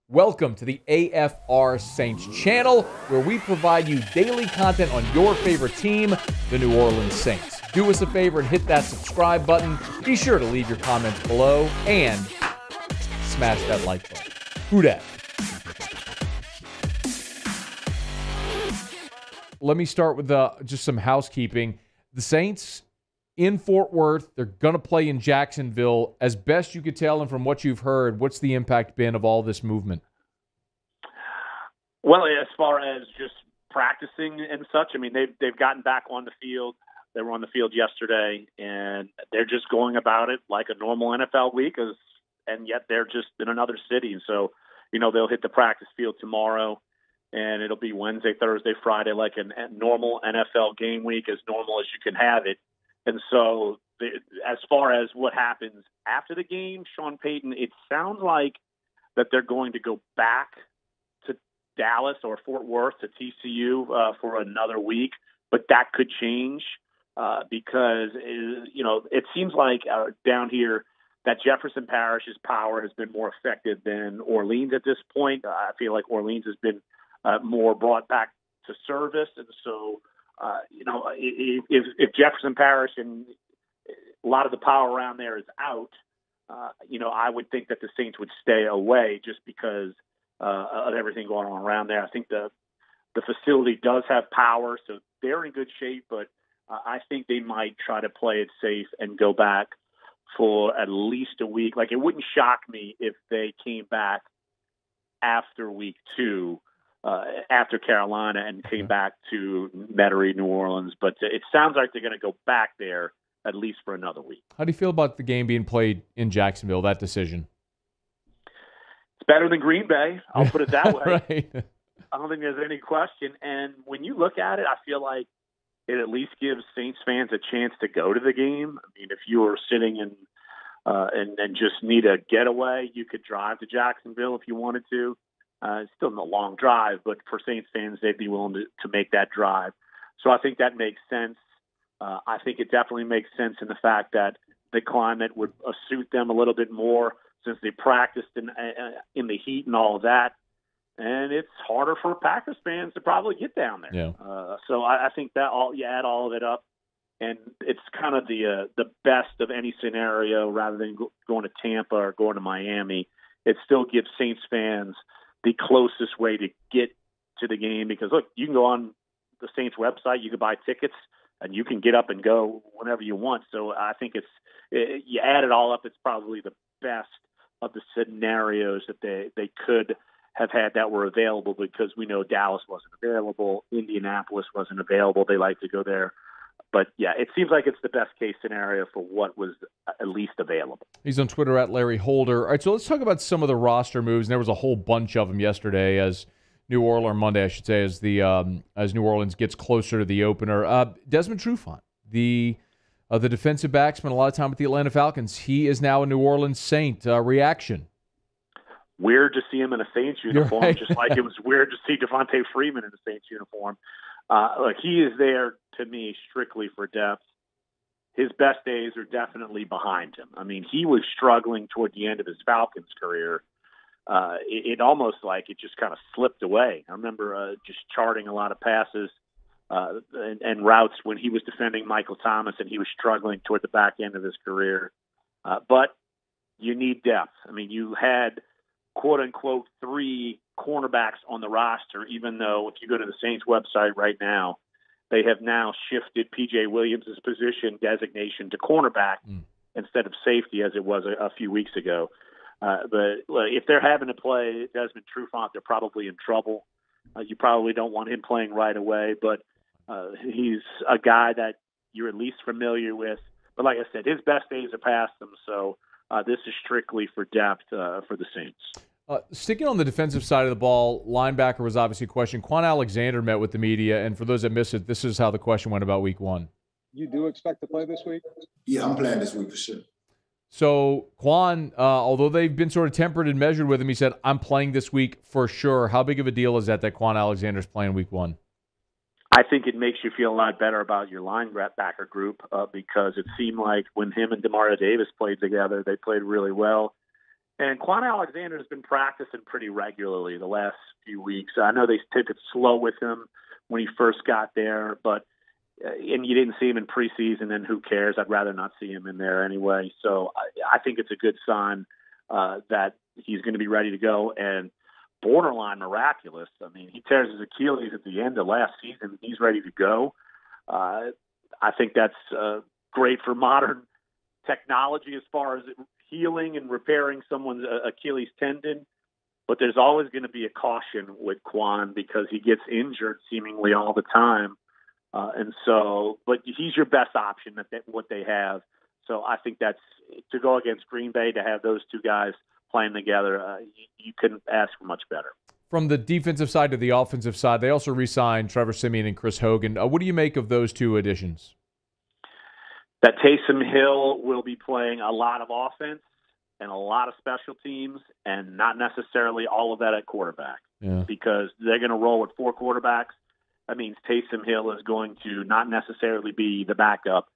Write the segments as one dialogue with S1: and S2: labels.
S1: Welcome to the AFR Saints channel, where we provide you daily content on your favorite team, the New Orleans Saints. Do us a favor and hit that subscribe button. Be sure to leave your comments below and smash that like button. Who dat? Let me start with just some housekeeping. The Saints in Fort Worth, they're going to play in Jacksonville. As best you could tell and from what you've heard, what's the impact been of all this movement?
S2: Well, as far as just practicing and such, I mean, they've gotten back on the field. They were on the field yesterday, and they're just going about it like a normal NFL week, and yet they're just in another city. And so, they'll hit the practice field tomorrow, and it'll be Wednesday, Thursday, Friday, like a normal NFL game week, as normal as you can have it. And so as far as what happens after the game, Sean Payton, it sounds like that they're going to go back to Dallas or Fort Worth to TCU for another week, but that could change because, it seems like down here that Jefferson Parish's power has been more effective than Orleans at this point. I feel like Orleans has been more brought back to service. And so, if Jefferson Parish and a lot of the power around there is out, I would think that the Saints would stay away just because of everything going on around there. I think the facility does have power, so they're in good shape, but I think they might try to play it safe and go back for at least a week. Like, it wouldn't shock me if they came back after week 2, after Carolina, and came back to Metairie, New Orleans. But it sounds like they're going to go back there at least for another week.
S1: How do you feel about the game being played in Jacksonville, that decision?
S2: It's better than Green Bay. I'll put it that way.
S1: Right.
S2: I don't think there's any question. And when you look at it, I feel like it at least gives Saints fans a chance to go to the game. I mean, if you were sitting and just need a getaway, you could drive to Jacksonville if you wanted to. It's still a long drive, but for Saints fans, they'd be willing to make that drive. So I think that makes sense. I think it definitely makes sense in the fact that the climate would suit them a little bit more since they practiced in the heat and all of that. And it's harder for Packers fans to probably get down there.
S1: Yeah.
S2: So I think that you add all of it up, and it's kind of the best of any scenario rather than going to Tampa or going to Miami. It still gives Saints fans the closest way to get to the game, because look, you can go on the Saints website, you can buy tickets, and you can get up and go whenever you want. So I think you add it all up, it's probably the best of the scenarios that they could have had that were available, because we know Dallas wasn't available, Indianapolis wasn't available. They like to go there. But, yeah, it seems like it's the best case scenario for what was at least available.
S1: He's on Twitter at Larry Holder. All right, so let's talk about some of the roster moves. And there was a whole bunch of them yesterday or Monday, I should say, as New Orleans gets closer to the opener. Desmond Trufant, the defensive back, spent a lot of time with the Atlanta Falcons. He is now a New Orleans Saint. Reaction?
S2: Weird to see him in a Saints uniform,
S1: right.
S2: Just like it was weird to see Devontae Freeman in a Saints uniform. Look, he is there, to me, strictly for depth. His best days are definitely behind him. I mean, he was struggling toward the end of his Falcons career. It almost like it just kind of slipped away. I remember just charting a lot of passes and routes when he was defending Michael Thomas, and he was struggling toward the back end of his career. But you need depth. I mean, you had, quote-unquote, 3 cornerbacks on the roster, even though if you go to the Saints website right now, they have now shifted P.J. Williams' position designation to cornerback instead of safety, as it was a few weeks ago. But if they're having to play Desmond Trufant, they're probably in trouble. You probably don't want him playing right away, but he's a guy that you're at least familiar with. But like I said, his best days are past him, so this is strictly for depth for the Saints.
S1: Sticking on the defensive side of the ball, linebacker was obviously a question. Quan Alexander met with the media, and for those that missed it, this is how the question went about week 1.
S3: You do expect to play this week?
S4: Yeah, I'm playing this week for sure.
S1: So Quan, although they've been sort of tempered and measured with him, he said, I'm playing this week for sure. How big of a deal is that Quan Alexander's playing week 1?
S2: I think it makes you feel a lot better about your linebacker group because it seemed like when him and Demario Davis played together, they played really well. And Quan Alexander has been practicing pretty regularly the last few weeks. I know they took it slow with him when he first got there, but and you didn't see him in preseason, and who cares? I'd rather not see him in there anyway. So I think it's a good sign that he's going to be ready to go, and borderline miraculous. I mean, he tears his Achilles at the end of last season. He's ready to go. I think that's great for modern technology as far as healing and repairing someone's Achilles tendon. But there's always going to be a caution with Quan because he gets injured seemingly all the time. But he's your best option what they have. So I think that's to go against Green Bay, to have those two guys playing together. You couldn't ask for much better.
S1: From the defensive side to the offensive side, they also re-signed Trevor Siemian and Chris Hogan. What do you make of those two additions?
S2: That Taysom Hill will be playing a lot of offense and a lot of special teams, and not necessarily all of that at quarterback, because they're going to roll with 4 quarterbacks. That means Taysom Hill is going to not necessarily be the backup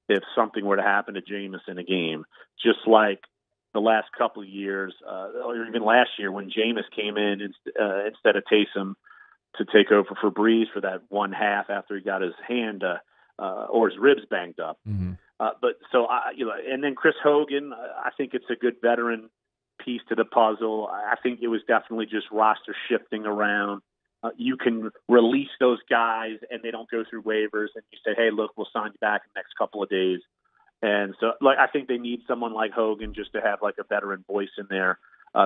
S2: if something were to happen to Jameis in a game, just like the last couple of years, or even last year when Jameis came in instead of Taysom to take over for Breeze for that one half after he got his hand or his ribs banged up.
S1: Mm-hmm.
S2: And then Chris Hogan, I think it's a good veteran piece to the puzzle. I think it was definitely just roster shifting around. You can release those guys and they don't go through waivers, and you say, hey, look, we'll sign you back in the next couple of days. And so I think they need someone like Hogan just to have like a veteran voice in there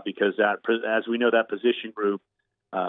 S2: because that, as we know, that position group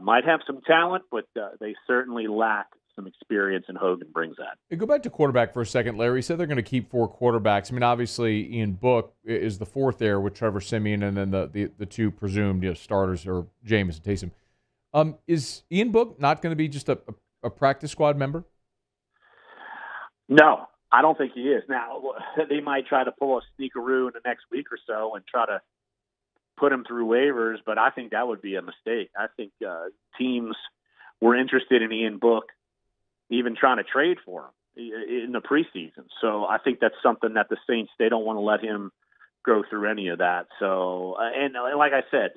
S2: might have some talent, but they certainly lack some experience, and Hogan brings that.
S1: Hey, go back to quarterback for a second, Larry. You said they're going to keep 4 quarterbacks. I mean, obviously, Ian Book is the 4th there with Trevor Siemian, and then the 2 presumed starters are Jameis and Taysom. Is Ian Book not going to be just a practice squad member?
S2: No, I don't think he is. Now, they might try to pull a sneakeroo in the next week or so and try to put him through waivers, but I think that would be a mistake. I think teams were interested in Ian Book, even trying to trade for him in the preseason. So I think that's something that the Saints, they don't want to let him go through any of that. So, and like I said,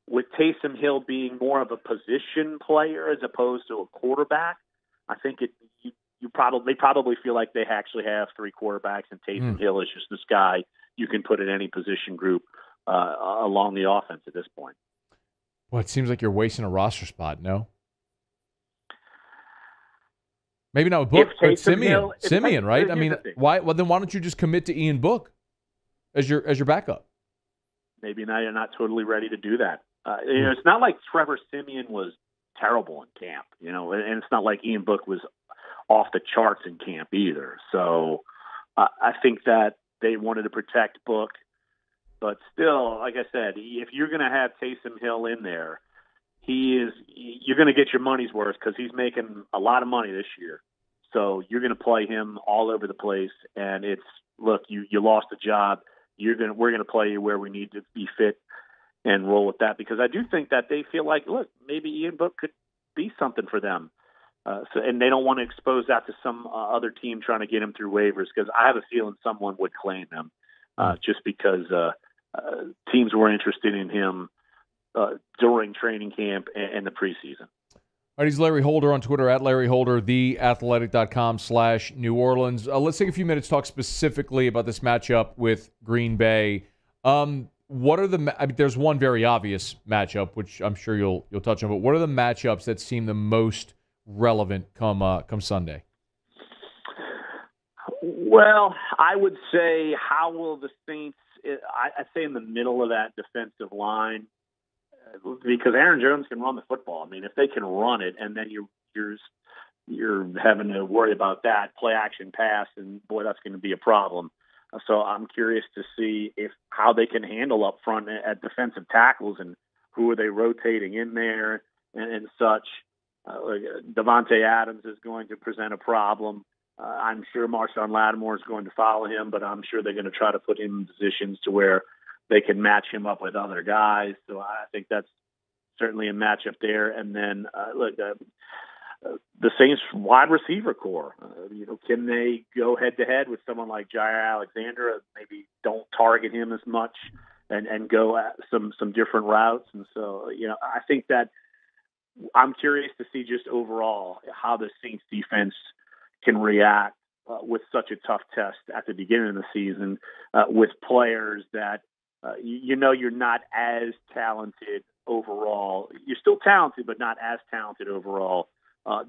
S2: with Taysom Hill being more of a position player as opposed to a quarterback, I think they probably feel like they actually have 3 quarterbacks, and Taysom Hill is just this guy you can put in any position group along the offense at this point.
S1: Well, it seems like you're wasting a roster spot, no? Maybe not with Book, but Siemian, right? I mean, why? Well, then why don't you just commit to Ian Book as your backup?
S2: Maybe now you're not totally ready to do that. It's not like Trevor Siemian was terrible in camp, and it's not like Ian Book was off the charts in camp either. So I think that they wanted to protect Book, but still, like I said, if you're going to have Taysom Hill in there, you're going to get your money's worth because he's making a lot of money this year. So you're going to play him all over the place, and you lost a job. We're going to play you where we need to be fit and roll with that, because I do think that they feel like, look, maybe Ian Book could be something for them. And they don't want to expose that to some other team trying to get him through waivers, because I have a feeling someone would claim him just because teams were interested in him during training camp and the preseason.
S1: All right, he's Larry Holder on Twitter, at Larry Holder, theathletic.com/New Orleans. Let's take a few minutes to talk specifically about this matchup with Green Bay. What are there's one very obvious matchup, which I'm sure you'll touch on, but what are the matchups that seem the most relevant come Sunday?
S2: Well, I would say, how will the Saints, I'd say in the middle of that defensive line, because Aaron Jones can run the football. I mean, if they can run it, and then you're having to worry about that play action pass, and boy, that's going to be a problem. So I'm curious to see how they can handle up front at defensive tackles, and who are they rotating in there and such. Devontae Adams is going to present a problem. I'm sure Marshawn Lattimore is going to follow him, but I'm sure they're going to try to put him in positions to where they can match him up with other guys. So I think that's certainly a matchup there. And then the Saints wide receiver core, can they go head to head with someone like Jair Alexander? Maybe don't target him as much and go at some different routes. And so, I think that I'm curious to see just overall how the Saints defense can react with such a tough test at the beginning of the season with players that you're not as talented overall. You're still talented, but not as talented overall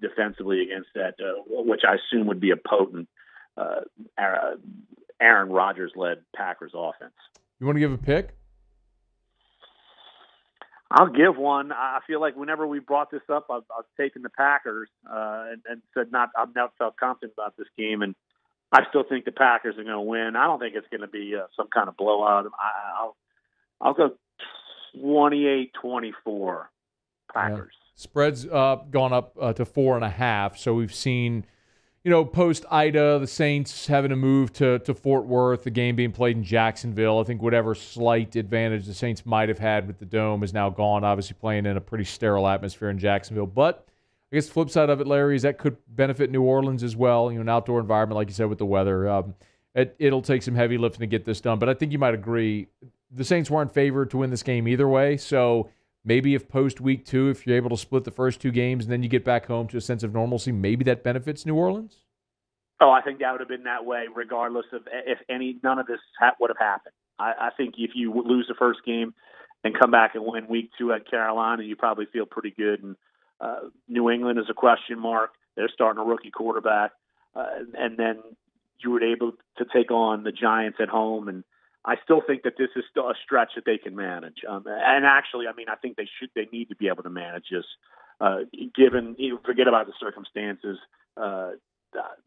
S2: defensively against that, which I assume would be a potent Aaron Rodgers-led Packers offense.
S1: You want to give a pick?
S2: I'll give one. I feel like whenever we brought this up, I've taken the Packers and said I've not felt confident about this game, and I still think the Packers are going to win. I don't think it's going to be some kind of blowout. I'll go 28-24 Packers.
S1: Yeah. Spread's gone up to 4.5, so we've seen post Ida, the Saints having to move to Fort Worth, the game being played in Jacksonville. I think whatever slight advantage the Saints might have had with the Dome is now gone, obviously playing in a pretty sterile atmosphere in Jacksonville. But I guess the flip side of it, Larry, is that could benefit New Orleans as well. An outdoor environment, like you said, with the weather. It'll take some heavy lifting to get this done. But I think you might agree the Saints weren't favored to win this game either way. So maybe if post week 2, if you're able to split the first 2 games and then you get back home to a sense of normalcy, maybe that benefits New Orleans?
S2: Oh, I think that would have been that way regardless of none of this would have happened. I think if you lose the first game and come back and win week 2 at Carolina, you probably feel pretty good. And New England is a question mark. They're starting a rookie quarterback. And then you were able to take on the Giants at home. And I still think that this is still a stretch that they can manage. And actually, I think they need to be able to manage this, given, forget about the circumstances.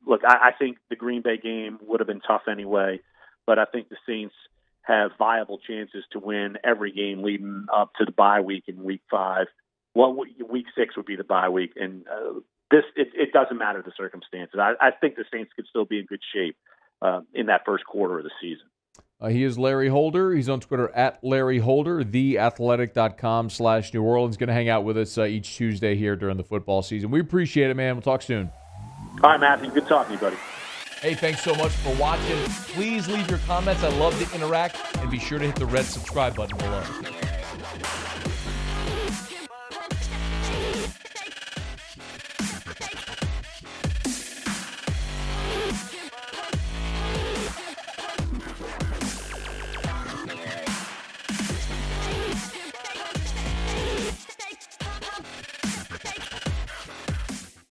S2: Look, I think the Green Bay game would have been tough anyway, but I think the Saints have viable chances to win every game leading up to the bye week in week 5. Well, week 6 would be the bye week, and it doesn't matter the circumstances. I think the Saints could still be in good shape in that first quarter of the season.
S1: He is Larry Holder. He's on Twitter at Larry Holder, theathletic.com/New Orleans. Going to hang out with us each Tuesday here during the football season. We appreciate it, man. We'll talk soon.
S2: All right, Matthew. Good talking to you, buddy.
S1: Hey, thanks so much for watching. Please leave your comments. I love to interact. And be sure to hit the red subscribe button below.